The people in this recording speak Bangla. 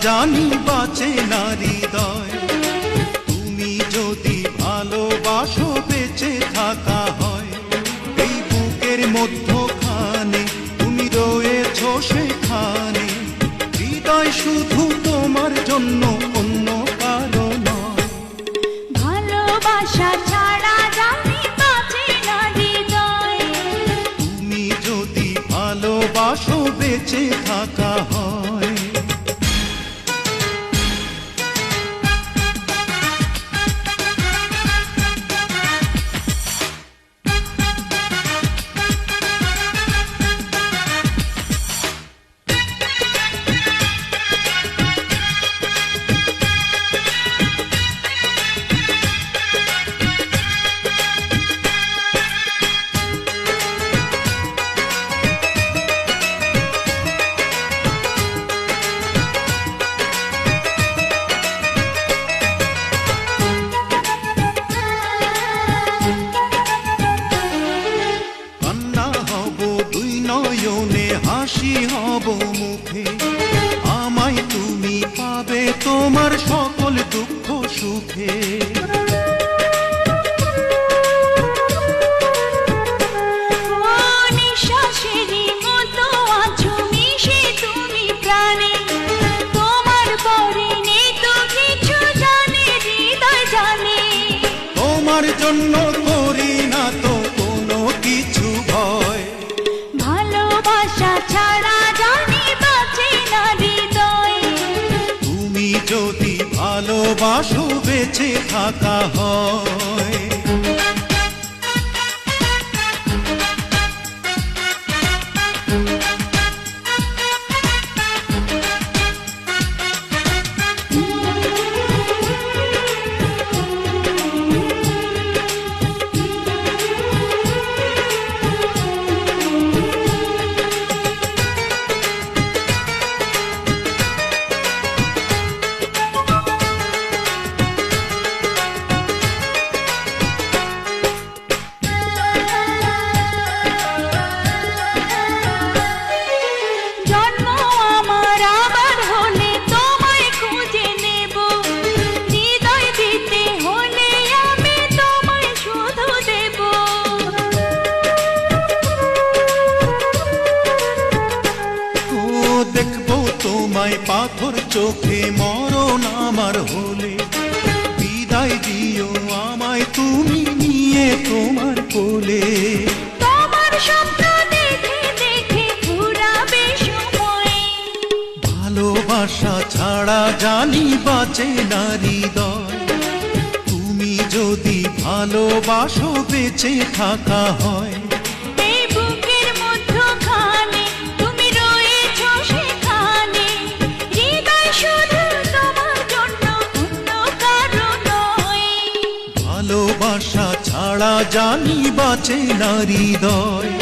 জানি বাঁচে না হৃদয়, তুমি যদি ভালোবাসো বেঁচে থাকা হয়। এই বুকের মধ্যখানে তুমি রয়েছো সেখানে, হৃদয় শুধু তোমার জন্য অন্য কারো নয়। ভালোবাসা ছাড়া জানি বাঁচে না হৃদয়, তুমি যদি ভালোবাসো বেঁচে থাকা হয়। হাসি হব মুখে, আমায় তুমি পাবে তোমার সকল দুঃখ সুখে। নিঃশ্বাসেরই মতো আছো মিশে তুমি প্রাণে, তোমার পরে নেই তো কিছু জানে হৃদয় জানে। তোমার জন্য করি না তো কোনো কিছু ভয়, ভালোবাসা ছাড়া জানি বাঁচে না হৃদয়। তুমি যদি ভালোবাসো বেঁচে থাকা হয়। পাথর চোখে মরণ আমার হলে, বিদায় দিও আমায় তুমি নিয়ে তোমার কোলে। তোমার স্বপ্ন দেখে দেখে ফুরাবে সময়, ভালোবাসা ছাড়া জানি বাঁচে না হৃদয়। তুমি যদি ভালোবাসো বেঁচে থাকা হয়। এই বুকের মধ্যখানে তুমি রয়েছো সেখানে, হৃদয় শুধু তোমার জন্য অন্য কারো নয়। ভালোবাসা ছাড়া জানি বাঁচে না হৃদয়।